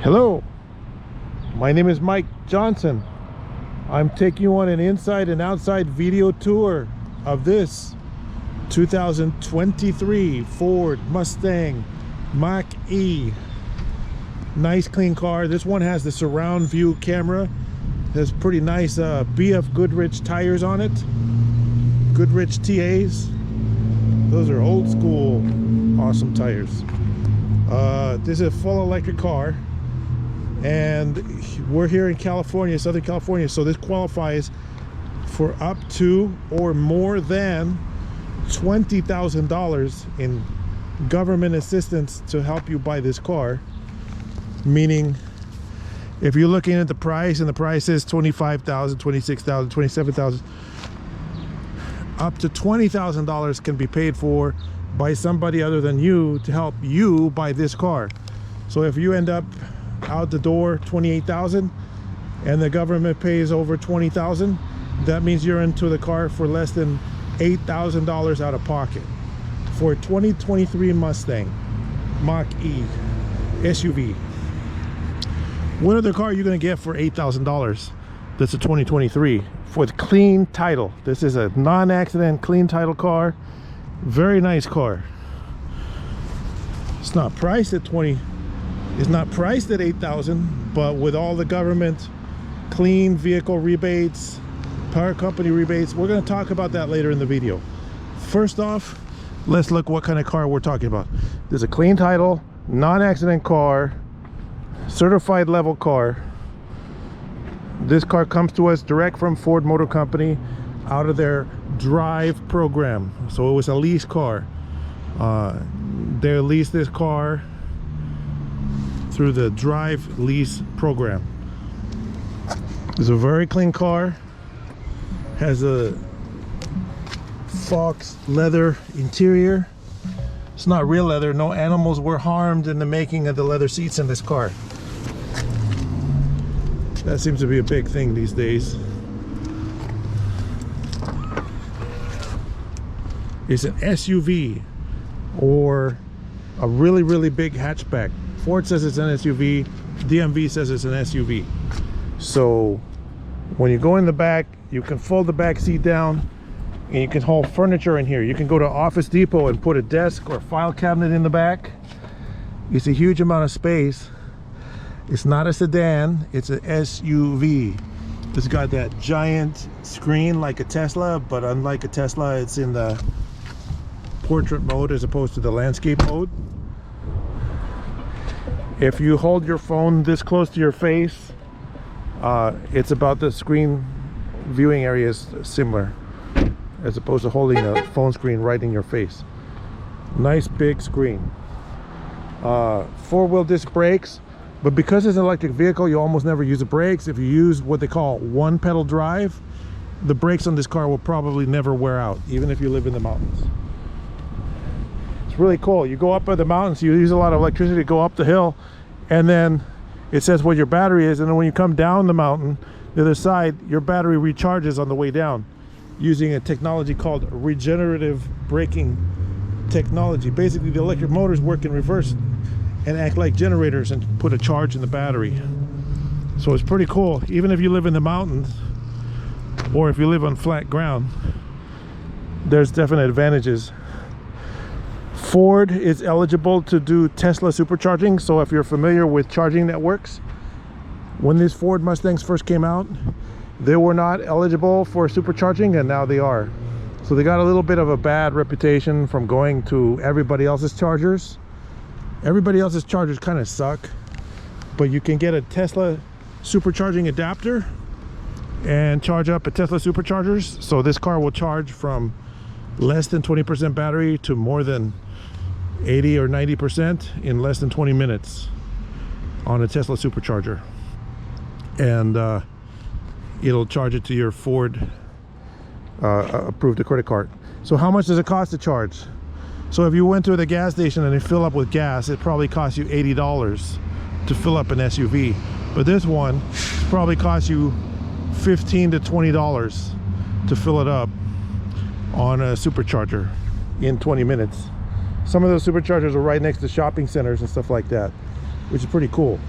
Hello, my name is Mike Johnson. I'm taking you on an inside and outside video tour of this 2023 Ford Mustang Mach E. Nice clean car. This one has the surround view camera. Has pretty nice BF Goodrich tires on it. Goodrich TAs. Those are old school awesome tires. This is a full electric car, and we're here in California, Southern California, so this qualifies for up to or more than $20,000 in government assistance to help you buy this car. Meaning, if you're looking at the price and the price is $25,000, $26,000, $27,000, up to $20,000 can be paid for by somebody other than you to help you buy this car. So if you end up out the door $28,000 and the government pays over $20,000, that means you're into the car for less than $8,000 out of pocket for a 2023 Mustang Mach E SUV. What other car are you going to get for $8,000 that's a 2023 with clean title? This is a non-accident clean title car. Very nice car. It's not priced at $8,000, but with all the government clean vehicle rebates, power company rebates, we're going to talk about that later in the video. First off, let's look what kind of car we're talking about. There's a clean title, non-accident car, certified level car. This car comes to us direct from Ford Motor Company out of their drive program. So it was a lease car. They leased this car through the drive lease program. It's a very clean car. Has a Fox leather interior. It's not real leather. No animals were harmed in the making of the leather seats in this car. That seems to be a big thing these days. It's an SUV or a really big hatchback. Ford says it's an SUV, DMV says it's an SUV. So when you go in the back, you can fold the back seat down and you can haul furniture in here. You can go to Office Depot and put a desk or a file cabinet in the back. It's a huge amount of space. It's not a sedan, it's an SUV. It's got that giant screen like a Tesla, but unlike a Tesla, it's in the portrait mode as opposed to the landscape mode. If you hold your phone this close to your face, it's about the screen viewing area is similar as opposed to holding a phone screen right in your face. Nice big screen. Four-wheel disc brakes, but because it's an electric vehicle, you almost never use the brakes. If you use what they call one pedal drive, the brakes on this car will probably never wear out, even if you live in the mountains. It's really cool. You go up by the mountains, you use a lot of electricity to go up the hill, and then it says what your battery is, and then when you come down the mountain, the other side, your battery recharges on the way down using a technology called regenerative braking technology. Basically, the electric motors work in reverse and act like generators and put a charge in the battery. So it's pretty cool. Even if you live in the mountains or if you live on flat ground, there's definite advantages. Ford is eligible to do Tesla supercharging. So if you're familiar with charging networks, when these Ford Mustangs first came out, they were not eligible for supercharging, and now they are. So they got a little bit of a bad reputation from going to everybody else's chargers. Everybody else's chargers kind of suck, but you can get a Tesla supercharging adapter and charge up at Tesla superchargers. So this car will charge from less than 20% battery to more than 80 or 90% in less than 20 minutes on a Tesla supercharger. And it'll charge it to your Ford approved credit card. So how much does it cost to charge? So if you went to the gas station and you fill up with gas, it probably costs you $80 to fill up an SUV. But this one probably costs you $15 to $20 to fill it up on a supercharger in 20 minutes. Some of those superchargers are right next to shopping centers and stuff like that, which is pretty cool.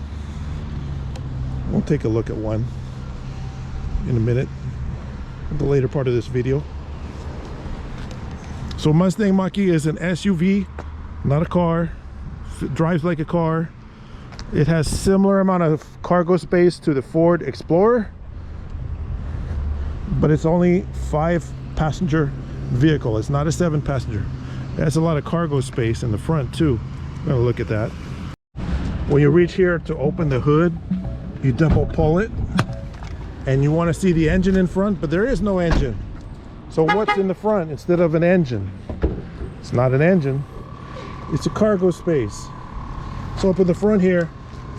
We'll take a look at one in a minute, in the later part of this video. So Mustang Mach E is an SUV, not a car. It drives like a car. It has similar amount of cargo space to the Ford Explorer, but it's only 5-passenger vehicle. It's not a 7-passenger. It has a lot of cargo space in the front too. I'm gonna look at that. When you reach here to open the hood, you double pull it, and you want to see the engine in front, but there is no engine. So what's in the front instead of an engine? It's not an engine, it's a cargo space. So up in the front here,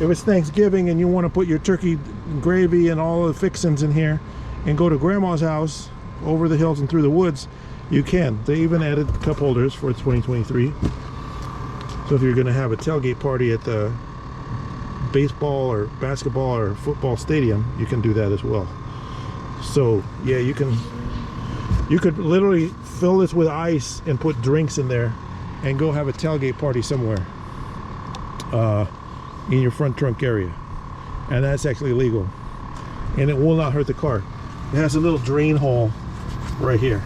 if it's Thanksgiving and you want to put your turkey gravy and all the fixings in here and go to grandma's house over the hills and through the woods, you can. They even added cup holders for 2023. So if you're going to have a tailgate party at the baseball or basketball or football stadium, you can do that as well. So yeah, you could literally fill this with ice and put drinks in there and go have a tailgate party somewhere in your front trunk area, and that's actually legal, and it will not hurt the car. It has a little drain hole right here,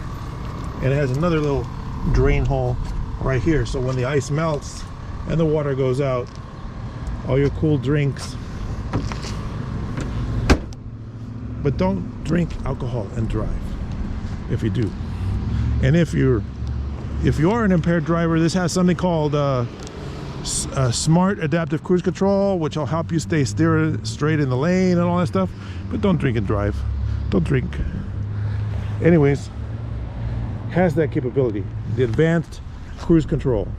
and it has another little drain hole right here, so when the ice melts and the water goes out, all your cool drinks. But don't drink alcohol and drive if you do. And if you are an impaired driver, this has something called smart adaptive cruise control, which will help you stay straight in the lane and all that stuff. But don't drink and drive. Don't drink. Anyways, has that capability, the advanced cruise control.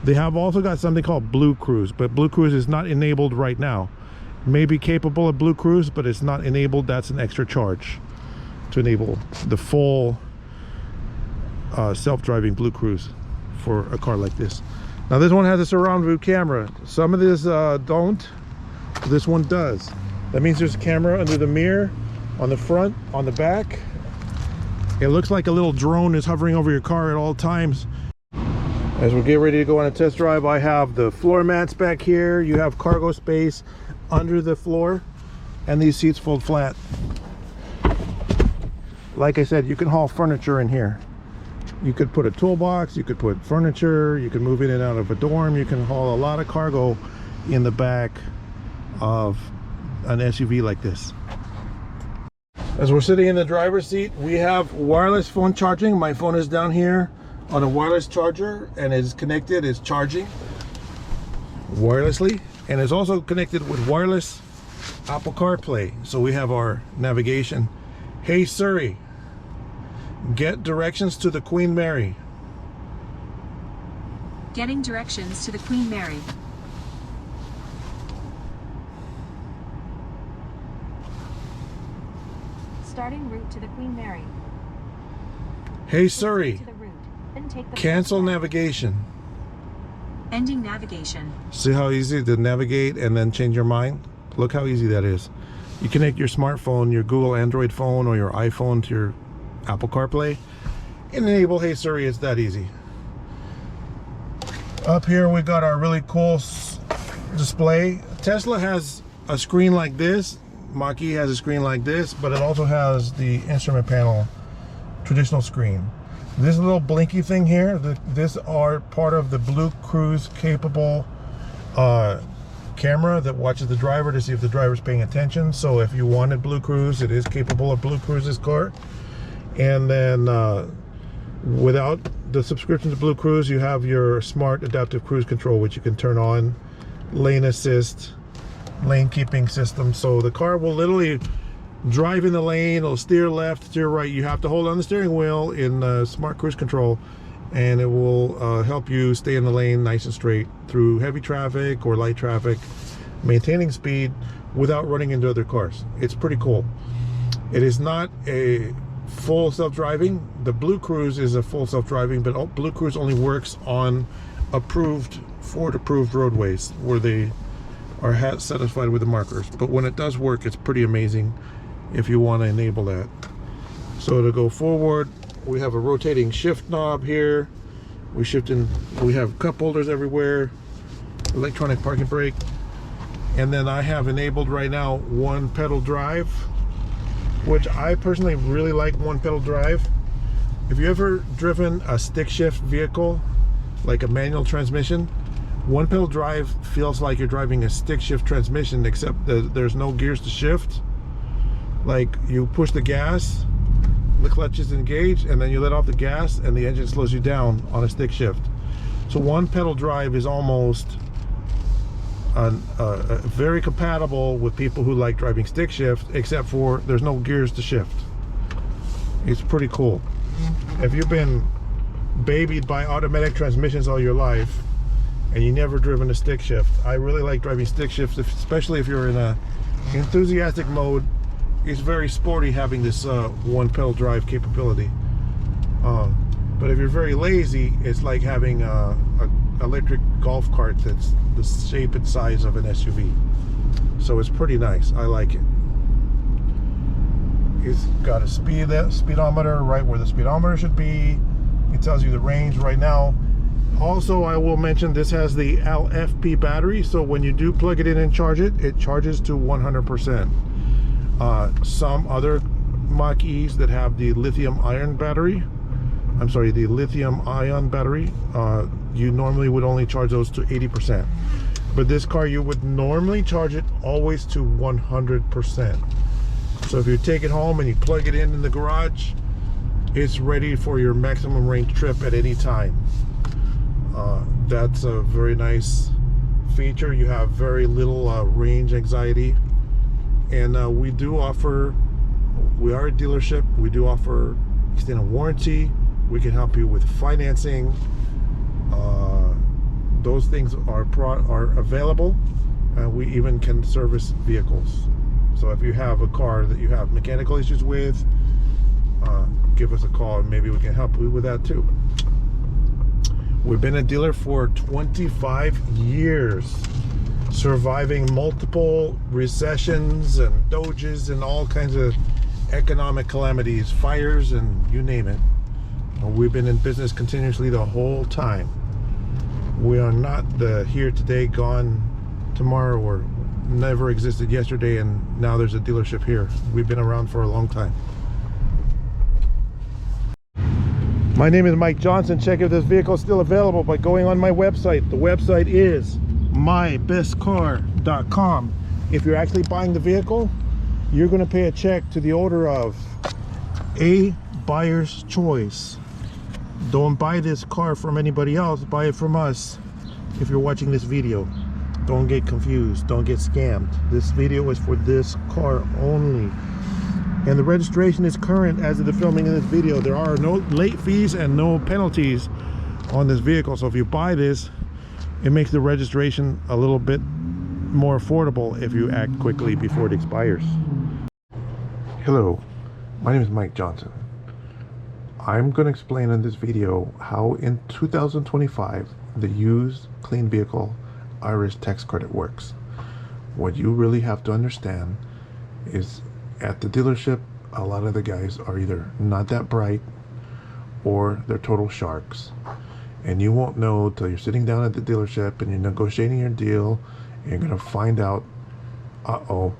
They have also got something called Blue Cruise, but Blue Cruise is not enabled right now. It may be capable of Blue Cruise, but it's not enabled. That's an extra charge to enable the full self-driving Blue Cruise for a car like this. Now this one has a surround view camera. Some of this don't. This one does. That means there's a camera under the mirror, on the front, on the back. It looks like a little drone is hovering over your car at all times. As we get ready to go on a test drive, I have the floor mats back here. You have cargo space under the floor, and these seats fold flat. Like I said, you can haul furniture in here. You could put a toolbox, you could put furniture, you could move in and out of a dorm. You can haul a lot of cargo in the back of an SUV like this. As we're sitting in the driver's seat, we have wireless phone charging. My phone is down here on a wireless charger and is connected, is charging wirelessly, and is also connected with wireless Apple CarPlay. So we have our navigation. Hey Siri, get directions to the Queen Mary. Getting directions to the Queen Mary. Starting route to the Queen Mary. Hey Siri, To the route, then take the cancel navigation. Ending navigation. See how easy to navigate and then change your mind? Look how easy that is. You connect your smartphone, your Google Android phone or your iPhone to your Apple CarPlay and enable Hey Siri. It's that easy. Up here we got our really cool display. Tesla has a screen like this. Mach E has a screen like this, but it also has the instrument panel traditional screen. This little blinky thing here, this are part of the Blue Cruise capable camera that watches the driver to see if the driver's paying attention. So if you wanted Blue Cruise, it is capable of Blue Cruise's car. And then without the subscription to Blue Cruise, you have your smart adaptive cruise control, which you can turn on, lane assist, lane keeping system. So the car will literally drive in the lane, it'll steer left, steer right. You have to hold on the steering wheel in smart cruise control, and it will help you stay in the lane nice and straight through heavy traffic or light traffic, maintaining speed without running into other cars. It's pretty cool. It is not a full self-driving. The Blue Cruise is a full self-driving, but Blue Cruise only works on approved, Ford approved roadways where they are satisfied with the markers. But when it does work, it's pretty amazing if you want to enable that. So to go forward, we have a rotating shift knob here. We have cup holders everywhere, electronic parking brake, And then I have enabled right now one pedal drive, which I personally really like one pedal drive. If you ever driven a stick shift vehicle, like a manual transmission, one pedal drive feels like you're driving a stick shift transmission, except that there's no gears to shift. Like, you push the gas, the clutch is engaged, and then you let off the gas and the engine slows you down on a stick shift. So one pedal drive is almost very compatible with people who like driving stick shift, except for there's no gears to shift. It's pretty cool. If you've been babied by automatic transmissions all your life and you never driven a stick shift, I really like driving stick shifts, especially if you're in a enthusiastic mode. It's very sporty having this one pedal drive capability. But if you're very lazy, it's like having a electric golf cart that's the shape and size of an SUV. So it's pretty nice. I like it. It's got a speedometer right where the speedometer should be. It tells you the range right now. Also, I will mention this has the LFP battery, so when you do plug it in and charge it, it charges to 100%. Some other Mach E's that have the lithium ion battery, you normally would only charge those to 80%. But this car, you would normally charge it always to 100%. So if you take it home and you plug it in the garage, it's ready for your maximum range trip at any time. That's a very nice feature. You have very little range anxiety. And we are a dealership. We do offer extended warranty. We can help you with financing. Those things are available. We even can service vehicles. So if you have a car that you have mechanical issues with, give us a call and maybe we can help you with that too. We've been a dealer for 25 years, surviving multiple recessions and doges and all kinds of economic calamities, fires, and you name it. We've been in business continuously the whole time. We are not the here today, gone tomorrow, or never existed yesterday and now there's a dealership here. We've been around for a long time. My name is Mike Johnson. Check if this vehicle is still available by going on my website. The website is mybestcar.com. If you're actually buying the vehicle, you're going to pay a check to the order of A Buyer's Choice. Don't buy this car from anybody else, buy it from us. If you're watching this video, don't get confused, don't get scammed. This video is for this car only, and the registration is current as of the filming of this video. There are no late fees and no penalties on this vehicle, so if you buy this, it makes the registration a little bit more affordable if you act quickly before it expires. Hello, my name is Mike Johnson. I'm going to explain in this video how in 2025 the used clean vehicle IRS tax credit works. What you really have to understand is at the dealership, a lot of the guys are either not that bright or they're total sharks. And you won't know till you're sitting down at the dealership and you're negotiating your deal, and you're going to find out, uh-oh,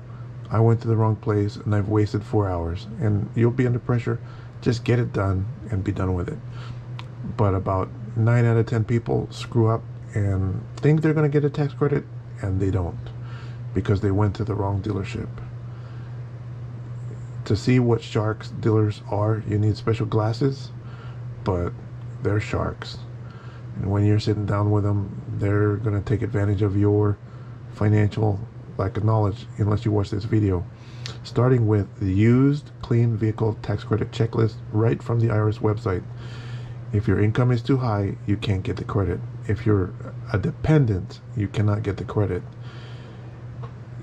I went to the wrong place and I've wasted 4 hours. And you'll be under pressure. Just get it done and be done with it. But about 9 out of 10 people screw up and think they're going to get a tax credit, and they don't, because they went to the wrong dealership. To see what sharks dealers are, you need special glasses, but they're sharks. And when you're sitting down with them, they're going to take advantage of your financial lack of knowledge unless you watch this video. Starting with the used clean vehicle tax credit checklist right from the IRS website. If your income is too high, you can't get the credit. If you're a dependent, you cannot get the credit.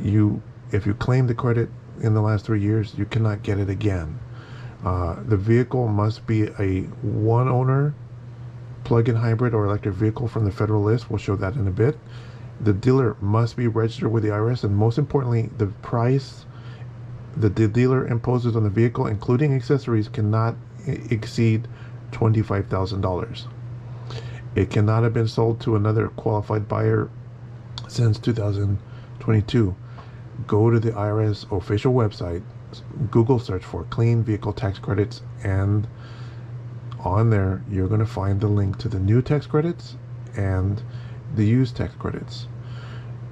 If you claim the credit in the last 3 years, you cannot get it again. The vehicle must be a one owner plug-in hybrid or electric vehicle from the federal list. We'll show that in a bit. The dealer must be registered with the IRS, and most importantly, the price that the dealer imposes on the vehicle, including accessories, cannot exceed $25,000. It cannot have been sold to another qualified buyer since 2012 2022, go to the IRS official website, Google search for clean vehicle tax credits, and on there you're going to find the link to the new tax credits and the used tax credits.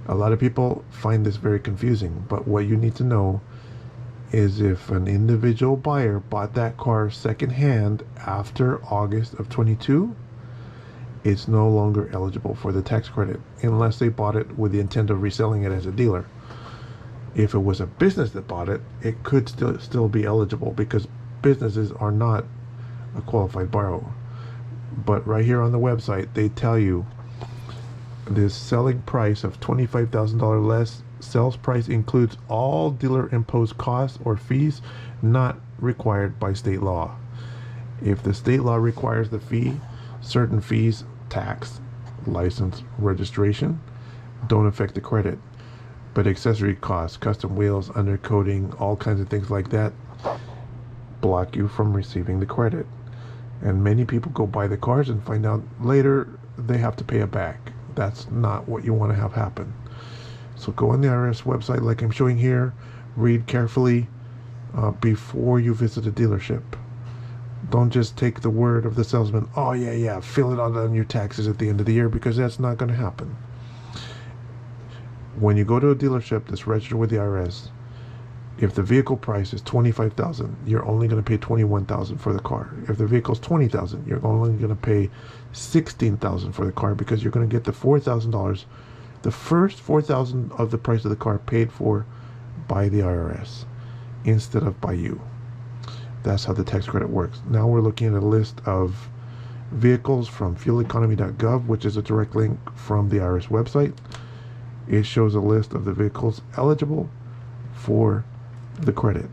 A lot of people find this very confusing, but what you need to know is if an individual buyer bought that car secondhand after August of 22, it's no longer eligible for the tax credit unless they bought it with the intent of reselling it as a dealer. If it was a business that bought it, it could still be eligible because businesses are not a qualified borrower. But right here on the website, they tell you this selling price of $25,000 less. Sales price includes all dealer imposed costs or fees not required by state law. If the state law requires the fee, certain fees, tax, license, registration, don't affect the credit. But accessory costs, custom wheels, undercoating, all kinds of things like that block you from receiving the credit. And many people go buy the cars and find out later they have to pay it back. That's not what you want to have happen. So go on the IRS website like I'm showing here, read carefully before you visit a dealership. Don't just take the word of the salesman, oh yeah, fill it out on your taxes at the end of the year, because that's not going to happen. When you go to a dealership that's registered with the IRS, if the vehicle price is $25,000, you're only going to pay $21,000 for the car. If the vehicle's $20,000, you're only going to pay $16,000 for the car, because you're going to get the $4,000, the first $4,000 of the price of the car paid for by the IRS instead of by you. That's how the tax credit works. Now we're looking at a list of vehicles from fueleconomy.gov, which is a direct link from the IRS website. It shows a list of the vehicles eligible for the credit.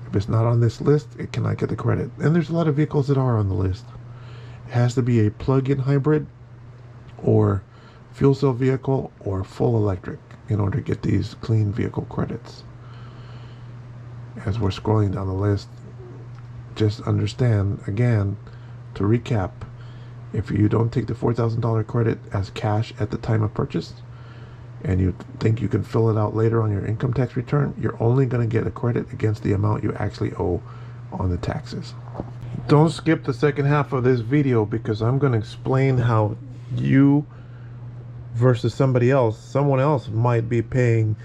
If it's not on this list, it cannot get the credit. And there's a lot of vehicles that are on the list. It has to be a plug-in hybrid or fuel cell vehicle or full electric in order to get these clean vehicle credits. As we're scrolling down the list, just understand, again, to recap, if you don't take the $4,000 credit as cash at the time of purchase, and you think you can fill it out later on your income tax return, you're only going to get a credit against the amount you actually owe on the taxes. Don't skip the second half of this video, because I'm going to explain how you versus someone else might be paying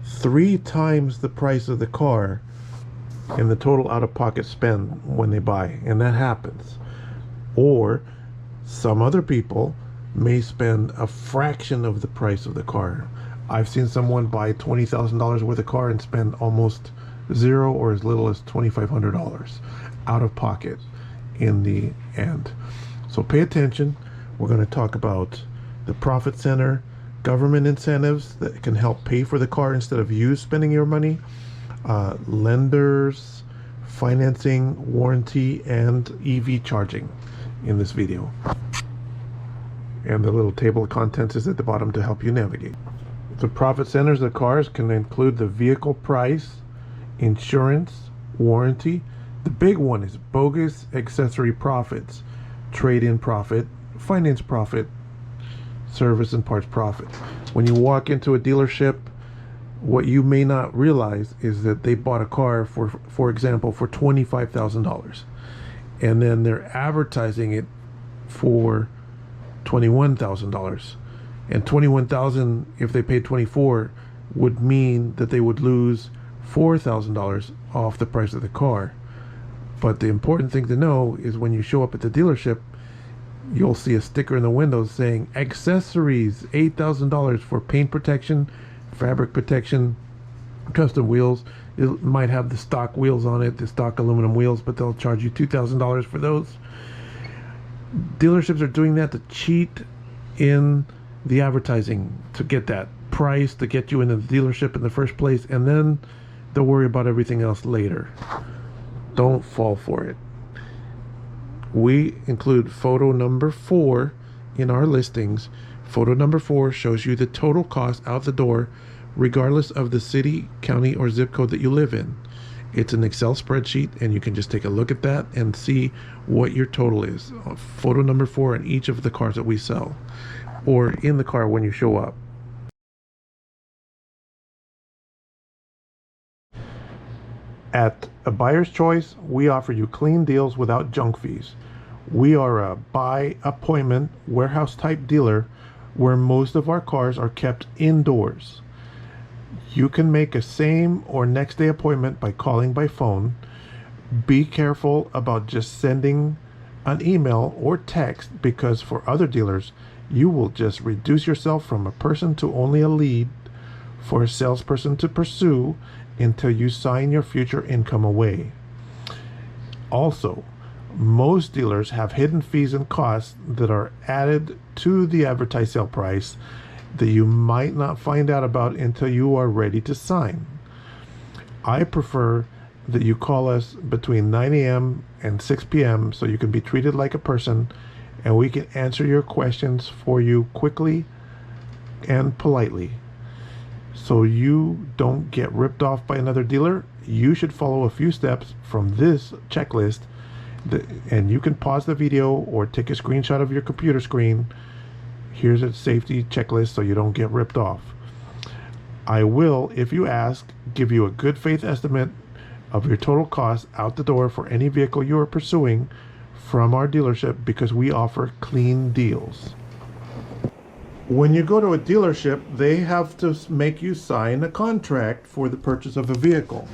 3 times the price of the car in the total out-of-pocket spend when they buy, and that happens. Or some other people may spend a fraction of the price of the car. I've seen someone buy $20,000 worth of car and spend almost zero or as little as $2,500 out of pocket in the end. So pay attention. We're going to talk about the profit center, government incentives that can help pay for the car instead of you spending your money, lenders, financing, warranty, and EV charging in this video. And the little table of contents is at the bottom to help you navigate. The profit centers of cars can include the vehicle price, insurance, warranty. The big one is bogus accessory profits, trade-in profit, finance profit, service and parts profit. When you walk into a dealership, what you may not realize is that they bought a car for example, for $25,000, and then they're advertising it for $21,000, and $21,000, if they paid $24,000, would mean that they would lose $4,000 off the price of the car. But the important thing to know is when you show up at the dealership, you'll see a sticker in the window saying accessories, $8,000 for paint protection, fabric protection, custom wheels. It might have the stock wheels on it, the stock aluminum wheels, but they'll charge you $2,000 for those. Dealerships are doing that to cheat in the advertising, to get that price, to get you into the dealership in the first place, and then they'll worry about everything else later. Don't fall for it. We include photo number 4 in our listings. Photo number 4 shows you the total cost out the door, regardless of the city, county, or zip code that you live in. It's an Excel spreadsheet, and you can just take a look at that and see what your total is. Photo number 4 in each of the cars that we sell, or in the car when you show up. At A Buyer's Choice, we offer you clean deals without junk fees. We are a by appointment warehouse type dealer where most of our cars are kept indoors. You can make a same or next day appointment by calling by phone. Be careful about just sending an email or text, because for other dealers, you will just reduce yourself from a person to only a lead for a salesperson to pursue until you sign your future income away. Also, most dealers have hidden fees and costs that are added to the advertised sale price that you might not find out about until you are ready to sign. I prefer that you call us between 9 a.m. and 6 p.m. so you can be treated like a person and we can answer your questions for you quickly and politely. So you don't get ripped off by another dealer, you should follow a few steps from this checklist, and you can pause the video or take a screenshot of your computer screen. Here's a safety checklist so you don't get ripped off. I will, if you ask, give you a good faith estimate of your total cost out the door for any vehicle you are pursuing from our dealership, because we offer clean deals. When you go to a dealership, they have to make you sign a contract for the purchase of a vehicle.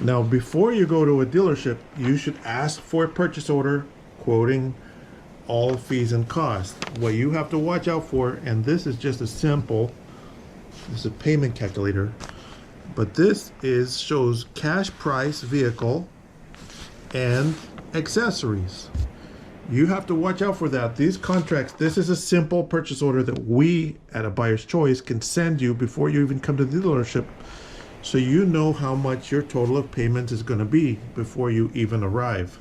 Now, before you go to a dealership, you should ask for a purchase order quoting all fees and costs. What you have to watch out for, and this is just a simple, this is a payment calculator, but this shows cash price vehicle and accessories. You have to watch out for that. These contracts, this is a simple purchase order that we at A Buyer's Choice can send you before you even come to the dealership, so you know how much your total of payments is going to be before you even arrive.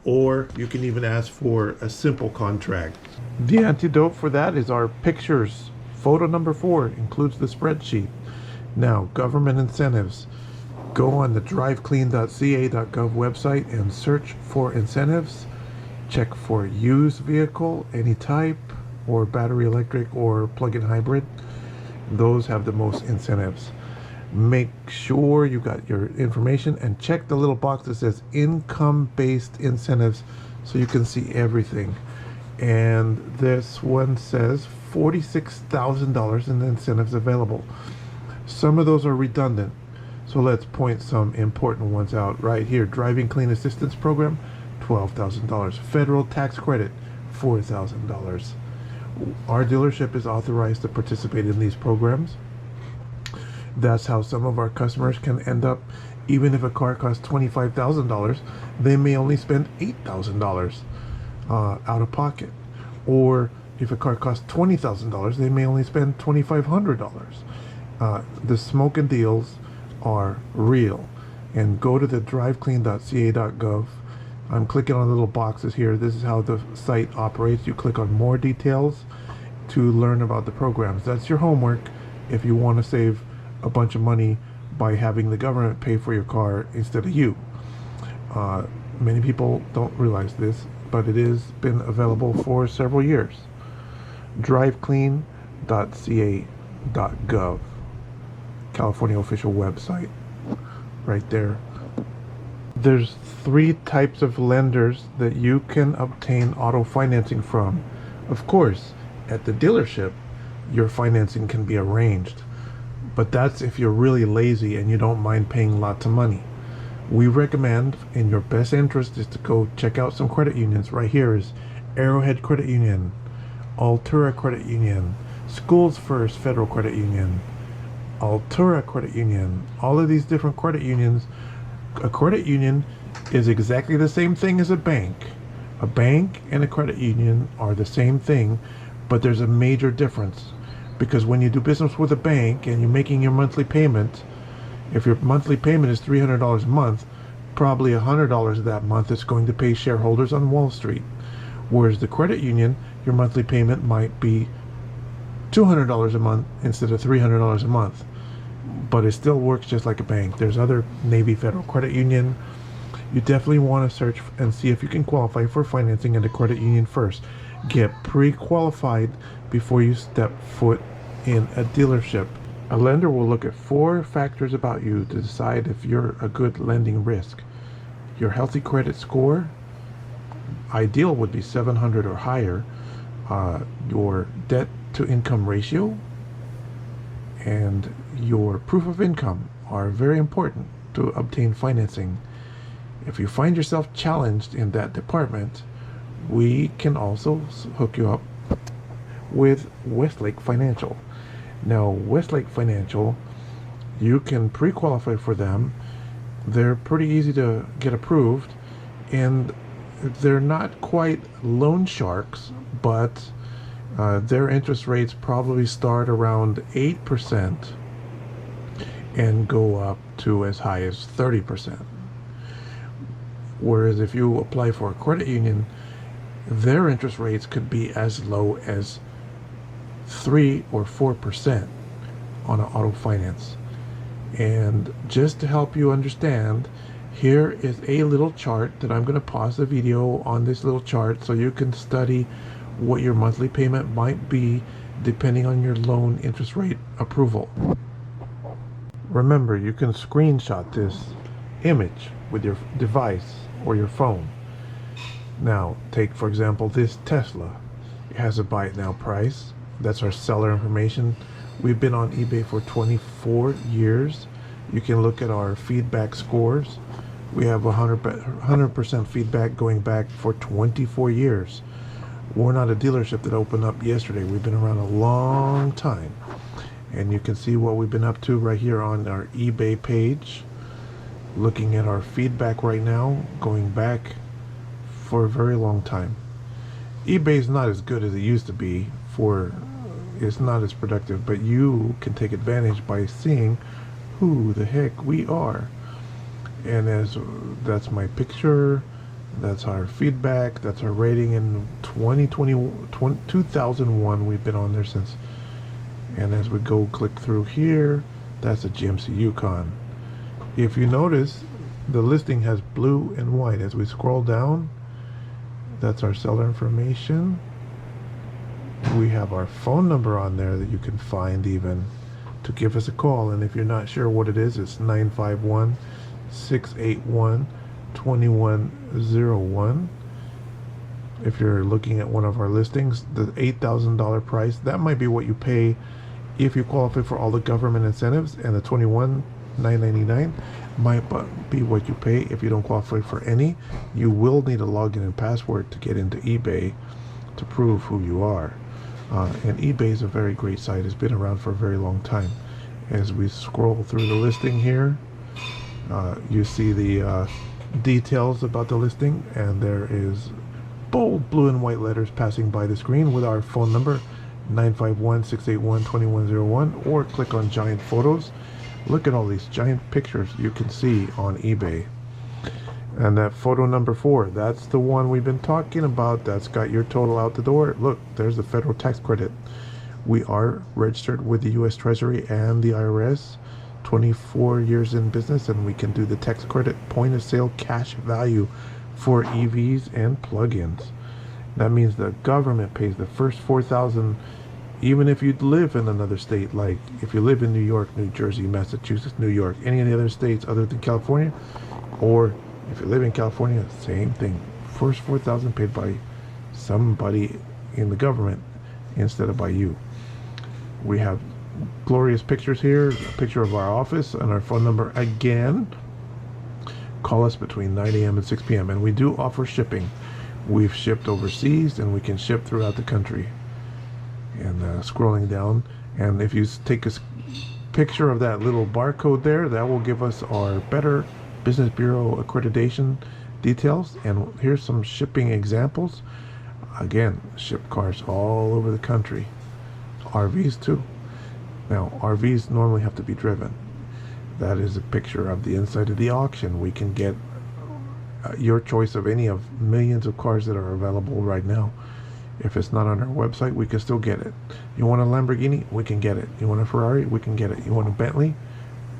Or you can even ask for a simple contract. The antidote for that is our pictures. Photo number 4 includes the spreadsheet. Now, government incentives. Go on the driveclean.ca.gov website and search for incentives. Check for used vehicle, any type, or battery electric or plug-in hybrid. Those have the most incentives. Make sure you got your information and check the little box that says income-based incentives so you can see everything. And this one says $46,000 in incentives available. Some of those are redundant, so let's point some important ones out right here. Driving Clean Assistance Program, $12,000. Federal tax credit, $4,000. Our dealership is authorized to participate in these programs. That's how some of our customers can end up, even if a car costs $25,000, they may only spend $8,000 out of pocket. Or if a car costs $20,000, they may only spend $2,500. The smoking deals are real. And go to the driveclean.ca.gov. I'm clicking on the little boxes here. This is how the site operates. You click on more details to learn about the programs. That's your homework if you want to save a bunch of money by having the government pay for your car instead of you. Many people don't realize this, but it has been available for several years. driveclean.ca.gov, California official website, right there. There's 3 types of lenders that you can obtain auto financing from. Of course, at the dealership, your financing can be arranged, but that's if you're really lazy and you don't mind paying lots of money. We recommend, in your best interest, is to go check out some credit unions. Right here is Arrowhead Credit Union, Altura Credit Union, Schools First Federal Credit Union, Altura Credit Union. All of these different credit unions. A credit union is exactly the same thing as a bank. A bank and a credit union are the same thing, but there's a major difference. Because when you do business with a bank and you're making your monthly payment, if your monthly payment is $300 a month, probably $100 of that month is going to pay shareholders on Wall Street. Whereas the credit union, your monthly payment might be $200 a month instead of $300 a month. But it still works just like a bank. There's other Navy Federal Credit Union. You definitely want to search and see if you can qualify for financing at a credit union first. Get pre-qualified before you step foot in a dealership. A lender will look at 4 factors about you to decide if you're a good lending risk. Your healthy credit score, ideal would be 700 or higher. Your debt to income ratio and your proof of income are very important to obtain financing. If you find yourself challenged in that department, we can also hook you up with Westlake Financial. Now, Westlake Financial, you can pre-qualify for them. They're pretty easy to get approved, and they're not quite loan sharks, but their interest rates probably start around 8% and go up to as high as 30%. Whereas if you apply for a credit union, their interest rates could be as low as 3 or 4% on an auto finance. And just to help you understand, here is a little chart that I'm going to pause the video on this little chart so you can study what your monthly payment might be depending on your loan interest rate approval. Remember, you can screenshot this image with your device or your phone. Now, take for example this Tesla. It has a buy it now price. That's our seller information. We've been on eBay for 24 years. You can look at our feedback scores. We have 100% feedback going back for 24 years. We're not a dealership that opened up yesterday. We've been around a long time. And you can see what we've been up to right here on our eBay page. Looking at our feedback right now, going back for a very long time. eBay is not as good as it used to be. It's not as productive, but you can take advantage by seeing who the heck we are. And that's my picture, that's our feedback, that's our rating in 2001. We've been on there since. And as we go click through here, that's a GMC Yukon. If you notice, the listing has blue and white. As we scroll down, that's our seller information. We have our phone number on there that you can find even to give us a call. And if you're not sure what it is, it's 951-681-2101. If you're looking at one of our listings, the $8,000 price, that might be what you pay if you qualify for all the government incentives, and the $21,999 might be what you pay if you don't qualify for any. You will need a login and password to get into eBay to prove who you are. And eBay is a very great site. It's been around for a very long time. As we scroll through the listing here, you see the details about the listing, and there is bold blue and white letters passing by the screen with our phone number, 951-681-2101, or click on giant photos. Look at all these giant pictures you can see on eBay. And that photo number 4, that's the one we've been talking about. That's got your total out the door. Look, there's the federal tax credit. We are registered with the U.S. Treasury and the IRS, 24 years in business, and we can do the tax credit point of sale cash value for EVs and plug-ins. That means the government pays the first $4,000, even if you live in another state. Like if you live in New York, New Jersey, Massachusetts, New York, any of the other states other than California, or if you live in California, same thing. First $4,000 paid by somebody in the government instead of by you. We have glorious pictures here, a picture of our office and our phone number again. Call us between 9 a.m. and 6 p.m. and we do offer shipping. We've shipped overseas and we can ship throughout the country. And scrolling down, and if you take a picture of that little barcode there, that will give us our Better Business Bureau accreditation details. And here's some shipping examples. Again, ship cars all over the country. RVs too. Now, RVs normally have to be driven. That is a picture of the inside of the auction. We can get your choice of any of millions of cars that are available right now. If it's not on our website, we can still get it. You want a Lamborghini? We can get it. You want a Ferrari? We can get it. You want a Bentley?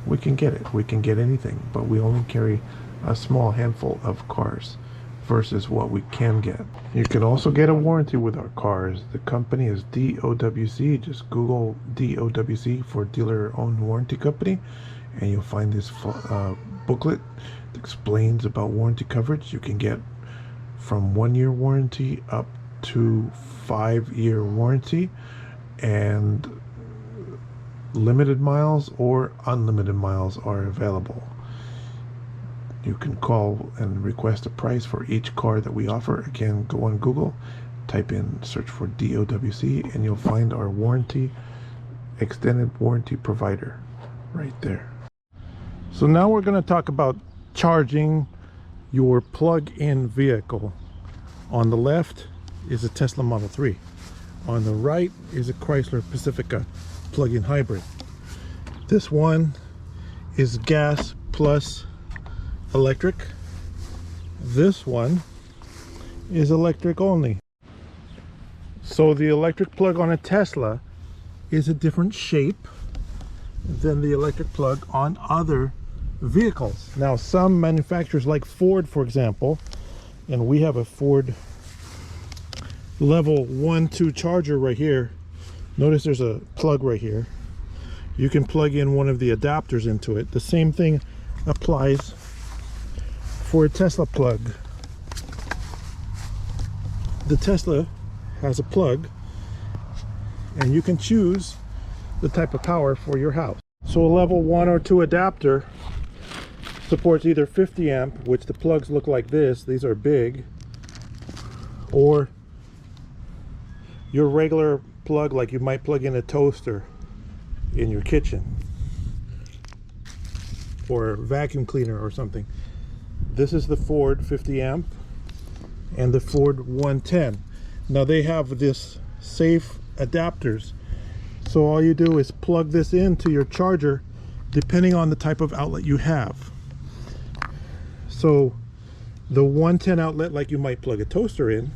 We can get it. We can get anything, but we only carry a small handful of cars. versus what we can get. You can also get a warranty with our cars. The company is DOWC. Just Google DOWC for Dealer Owned Warranty Company, and you'll find this booklet that explains about warranty coverage. You can get from 1-year warranty up to 5-year warranty, and limited miles or unlimited miles are available. You can call and request a price for each car that we offer. Again, go on Google, type in, search for DOWC, and you'll find our warranty, extended warranty provider right there. So now we're going to talk about charging your plug-in vehicle. On the left is a Tesla Model 3. On the right is a Chrysler Pacifica plug-in hybrid. This one is gas plus electric. This one is electric only. So the electric plug on a Tesla is a different shape than the electric plug on other vehicles. Now, some manufacturers like Ford, for example, and we have a Ford level 1-2 charger right here. Notice there's a plug right here. You can plug in one of the adapters into it. The same thing applies for a Tesla plug. The Tesla has a plug, and you can choose the type of power for your house. So a level 1 or 2 adapter supports either 50 amp, which the plugs look like this, these are big, or your regular plug like you might plug in a toaster in your kitchen or a vacuum cleaner or something. This is the Ford 50 amp and the Ford 110. Now they have this safe adapters, so all you do is plug this into your charger depending on the type of outlet you have. So the 110 outlet, like you might plug a toaster in,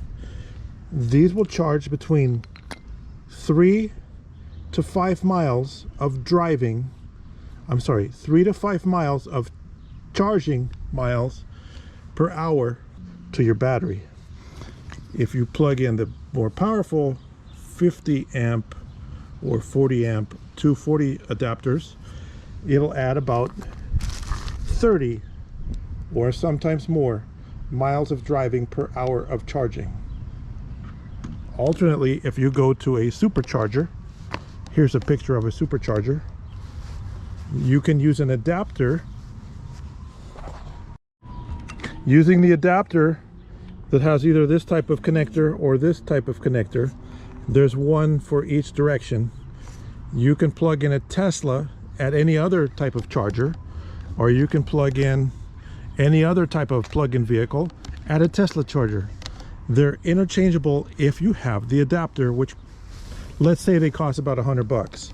these will charge between 3 to 5 miles of driving. I'm sorry, 3 to 5 miles of charging miles per hour to your battery. If you plug in the more powerful 50 amp or 40 amp 240 adapters, it'll add about 30 or sometimes more miles of driving per hour of charging. Alternately, if you go to a supercharger, here's a picture of a supercharger, you can use an adapter. Using the adapter that has either this type of connector or this type of connector, there's one for each direction. You can plug in a Tesla at any other type of charger, or you can plug in any other type of plug-in vehicle at a Tesla charger. They're interchangeable if you have the adapter, which let's say they cost about $100.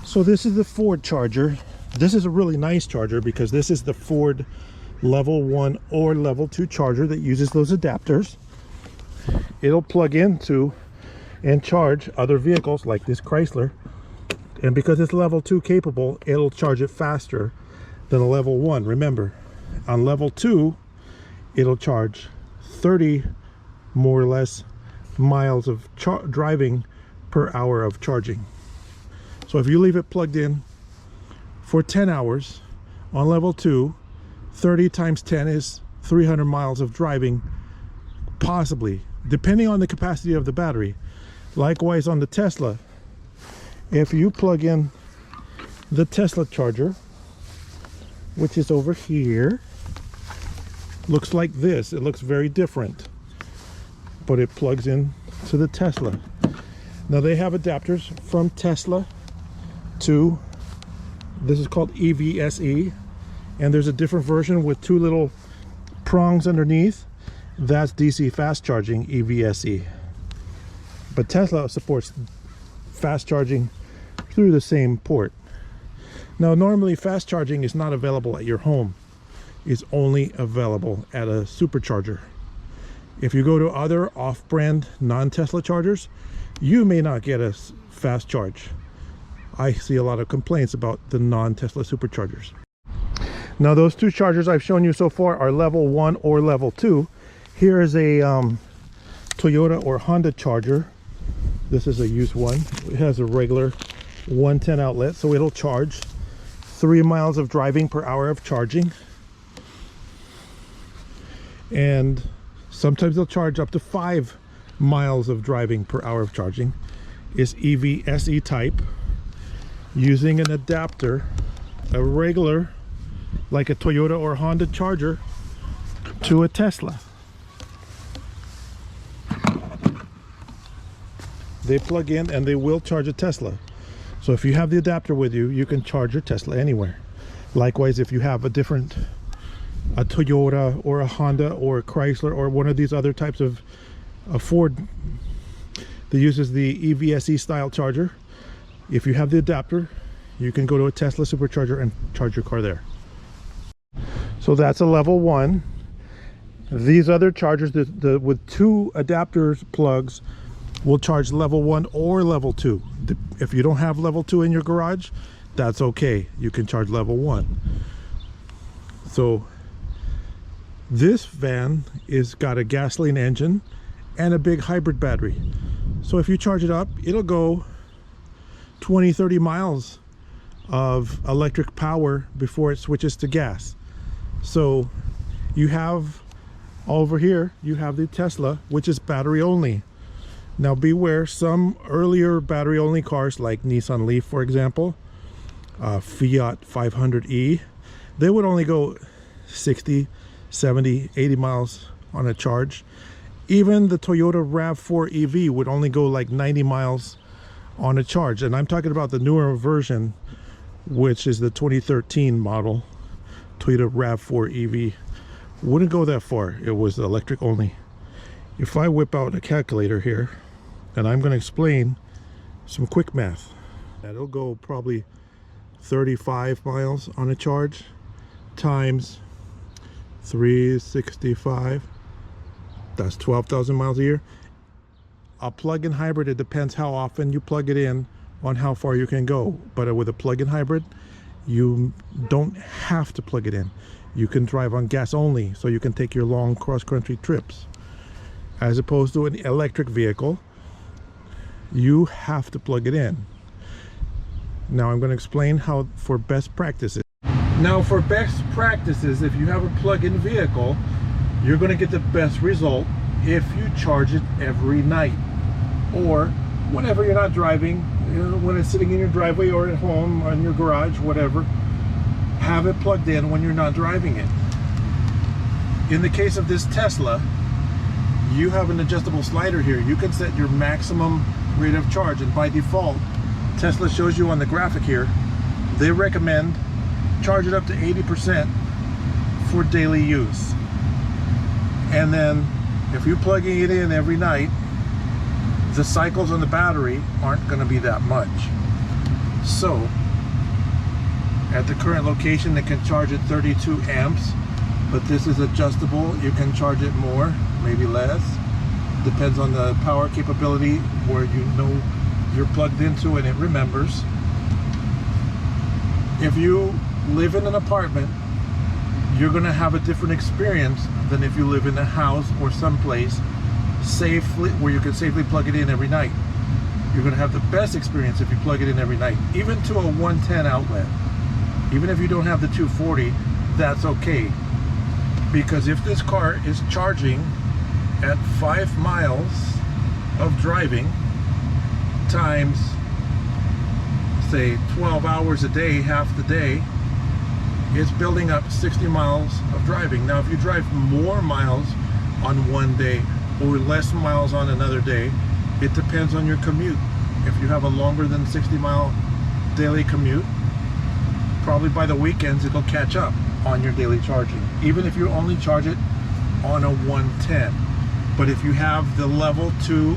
So this is the Ford charger. This is a really nice charger because this is the Ford level 1 or level 2 charger that uses those adapters. It'll plug into and charge other vehicles like this Chrysler, and because it's level 2 capable, it'll charge it faster than a level 1. Remember, on level 2 it'll charge 30 more or less miles of driving per hour of charging. So if you leave it plugged in for 10 hours on level 2, 30 times 10 is 300 miles of driving, possibly, depending on the capacity of the battery. Likewise on the Tesla, if you plug in the Tesla charger, which is over here, looks like this. It looks very different, but it plugs in to the Tesla. Now they have adapters from Tesla to, this is called EVSE, and there's a different version with 2 little prongs underneath. That's DC fast charging, EVSE. But Tesla supports fast charging through the same port. Now normally fast charging is not available at your home. It's only available at a supercharger. If you go to other off-brand non-Tesla chargers, you may not get a fast charge. I see a lot of complaints about the non-Tesla superchargers. Now those two chargers I've shown you so far are level 1 or level 2. Here is a Toyota or Honda charger. This is a used one. It has a regular 110 outlet, so it'll charge 3 miles of driving per hour of charging. And sometimes they'll charge up to 5 miles of driving per hour of charging. It's EV-SE type, using an adapter, a regular, like a Toyota or Honda charger, to a Tesla. They plug in and they will charge a Tesla. So if you have the adapter with you, you can charge your Tesla anywhere. Likewise, if you have a Toyota or a Honda or a Chrysler or one of these other types of a Ford that uses the EV-SE style charger, if you have the adapter, you can go to a Tesla supercharger and charge your car there. So that's a level 1. These other chargers with 2 adapters plugs will charge level 1 or level 2. If you don't have level 2 in your garage, that's okay. You can charge level 1. So this van is got a gasoline engine and a big hybrid battery. So if you charge it up, it'll go 20-30 miles of electric power before it switches to gas. So you have over here, you have the Tesla, which is battery only. Now beware, some earlier battery only cars like Nissan Leaf, for example, Fiat 500e, they would only go 60, 70, 80 miles on a charge. Even the Toyota RAV4 EV would only go like 90 miles on a charge. And I'm talking about the newer version, which is the 2013 model Toyota RAV4 EV. Wouldn't go that far. It was electric only. If I whip out a calculator here, and I'm going to explain some quick math, that'll go probably 35 miles on a charge times 365. That's 12,000 miles a year. A plug-in hybrid, it depends how often you plug it in on how far you can go. But with a plug-in hybrid, you don't have to plug it in. You can drive on gas only, so you can take your long cross-country trips. As opposed to an electric vehicle, you have to plug it in. Now I'm going to explain how for best practices. Now for best practices, if you have a plug-in vehicle, you're going to get the best result if you charge it every night, or whenever you're not driving, you know, when it's sitting in your driveway or at home or in your garage, whatever, have it plugged in when you're not driving it. In the case of this Tesla, you have an adjustable slider here. You can set your maximum rate of charge, and by default, Tesla shows you on the graphic here, they recommend charge it up to 80% for daily use. And then if you're plugging it in every night, the cycles on the battery aren't going to be that much. So at the current location, it can charge at 32 amps, but this is adjustable. You can charge it more, maybe less. Depends on the power capability where you know you're plugged into and it remembers. If you live in an apartment, you're going to have a different experience than if you live in a house or someplace safely where you can safely plug it in every night. You're going to have the best experience if you plug it in every night, even to a 110 outlet. Even if you don't have the 240, that's okay, because if this car is charging at 5 miles of driving times, say 12 hours a day, half the day, it's building up 60 miles of driving. Now if you drive more miles on one day or less miles on another day, it depends on your commute. If you have a longer than 60-mile daily commute, probably by the weekends it'll catch up on your daily charging, even if you only charge it on a 110. But if you have the level 2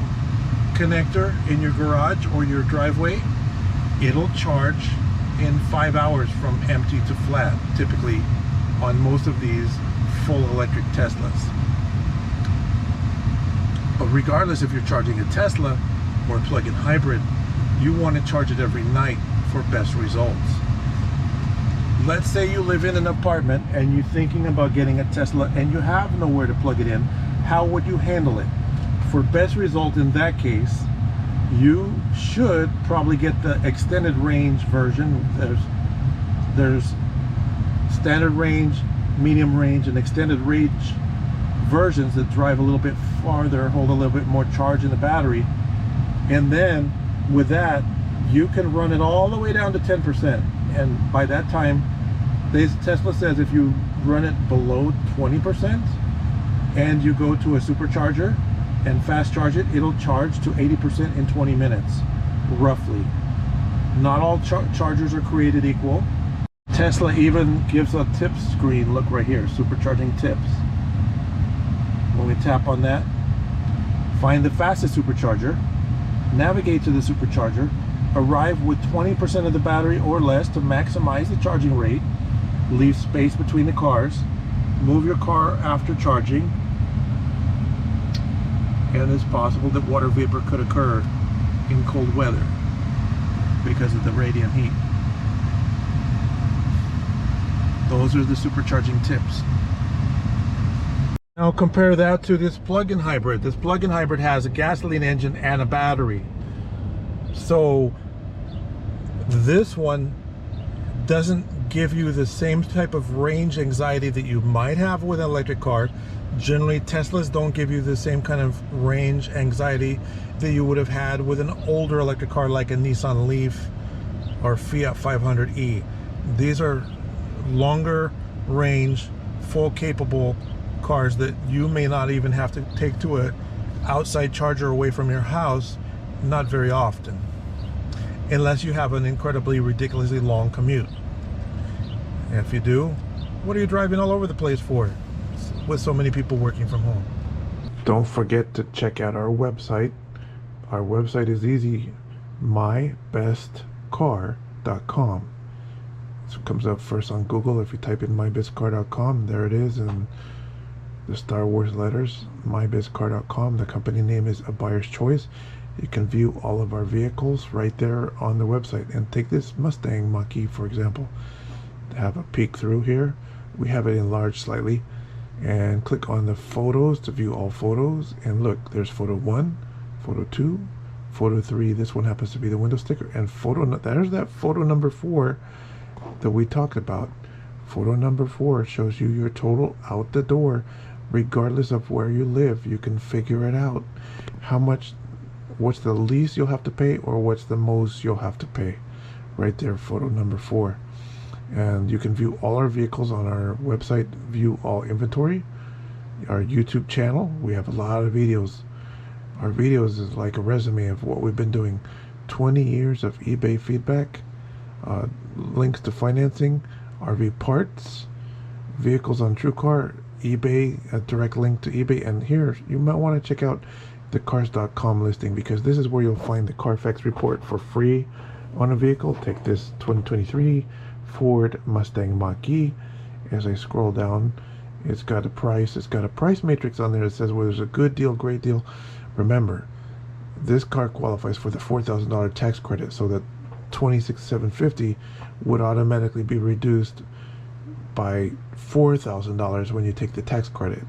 connector in your garage or your driveway, it'll charge in 5 hours from empty to flat, typically on most of these full electric Teslas. But regardless if you're charging a Tesla or a plug-in hybrid, you want to charge it every night for best results. let's say you live in an apartment and you're thinking about getting a Tesla and you have nowhere to plug it in. How would you handle it? For best result in that case, you should probably get the extended range version. There's standard range, medium range, and extended range versions that drive a little bit farther, hold a little bit more charge in the battery. And then with that, you can run it all the way down to 10%. And by that time, Tesla says if you run it below 20% and you go to a supercharger and fast charge it, it'll charge to 80% in 20 minutes, roughly. Not all chargers are created equal. Tesla even gives a tips screen. Look right here, supercharging tips. When we tap on that, find the fastest supercharger, navigate to the supercharger, arrive with 20% of the battery or less to maximize the charging rate, leave space between the cars, move your car after charging, and it's possible that water vapor could occur in cold weather because of the radiant heat. Those are the supercharging tips. Now compare that to this plug-in hybrid. This plug-in hybrid has a gasoline engine and a battery. So this one doesn't give you the same type of range anxiety that you might have with an electric car. Generally, Teslas don't give you the same kind of range anxiety that you would have had with an older electric car like a Nissan Leaf or Fiat 500e. These are longer range, full capable cars that you may not even have to take to a outside charger away from your house, not very often, unless you have an incredibly ridiculously long commute. And if you do, what are you driving all over the place for with so many people working from home? Don't forget to check out our website. Our website is easy, mybestcar.com. So it comes up first on Google. If you type in mybestcar.com, there it is, and the Star Wars letters, mybestcar.com. The company name is A Buyer's Choice. You can view all of our vehicles right there on the website. And take this Mustang Mach E, for example. To have a peek through here, we have it enlarged slightly. And click on the photos to view all photos. And look, there's photo 1, photo 2, photo 3. This one happens to be the window sticker. And there's that photo number 4 that we talked about. Photo number 4 shows you your total out the door, regardless of where you live. You can figure it out. What's the least you'll have to pay, or what's the most you'll have to pay. Right there, photo number 4. And you can view all our vehicles on our website, view all inventory. Our YouTube channel, we have a lot of videos. Our videos is like a resume of what we've been doing. 20 years of eBay feedback, links to financing, RV parts, vehicles on TrueCar, eBay, a direct link to eBay. And here you might want to check out the cars.com listing, because this is where you'll find the Carfax report for free on a vehicle. Take this 2023 Ford Mustang Mach E. As I scroll down, it's got a price. It's got a price matrix on there that says whether there's a good deal, great deal. Remember, this car qualifies for the $4,000 tax credit, so that $26,750 would automatically be reduced by $4,000 when you take the tax credit,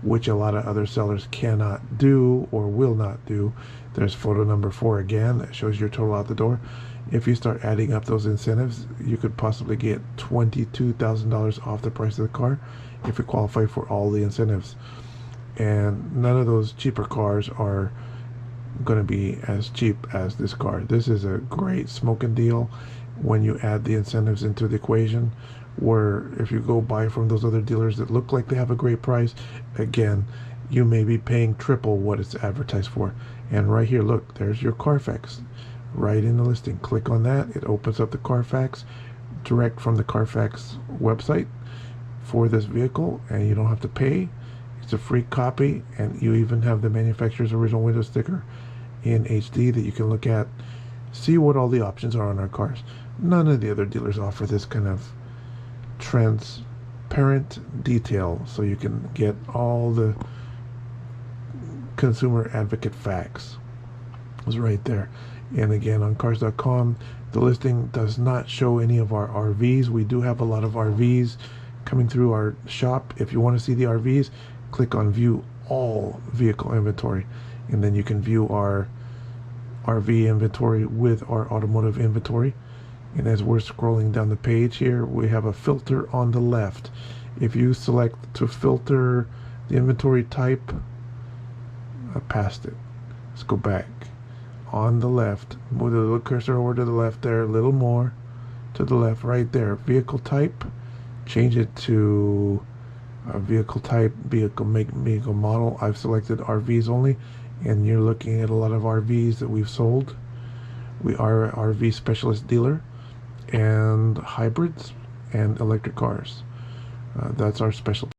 which a lot of other sellers cannot do or will not do. There's photo number 4 again that shows your total out the door. If you start adding up those incentives, you could possibly get $22,000 off the price of the car if you qualify for all the incentives. And none of those cheaper cars are going to be as cheap as this car. This is a great smoking deal when you add the incentives into the equation, where if you go buy from those other dealers that look like they have a great price, again, you may be paying triple what it's advertised for. And right here, look, there's your Carfax right in the listing. Click on that. It opens up the Carfax direct from the Carfax website for this vehicle, and you don't have to pay. It's a free copy, and you even have the manufacturer's original window sticker in HD that you can look at, see what all the options are on our cars. None of the other dealers offer this kind of transparent detail, so you can get all the consumer advocate facts. It's right there. And again, on cars.com, the listing does not show any of our RVs. We do have a lot of RVs coming through our shop. If you want to see the RVs, click on view all vehicle inventory, and then you can view our RV inventory with our automotive inventory. And as we're scrolling down the page here, we have a filter on the left. If you select to filter the inventory type, I passed it. Let's go back. On the left, move the little cursor over to the left there, a little more to the left, right there. Vehicle type, change it to vehicle type, vehicle make, vehicle model. I've selected RVs only, and you're looking at a lot of RVs that we've sold. We are an RV specialist dealer, and hybrids and electric cars. That's our specialty.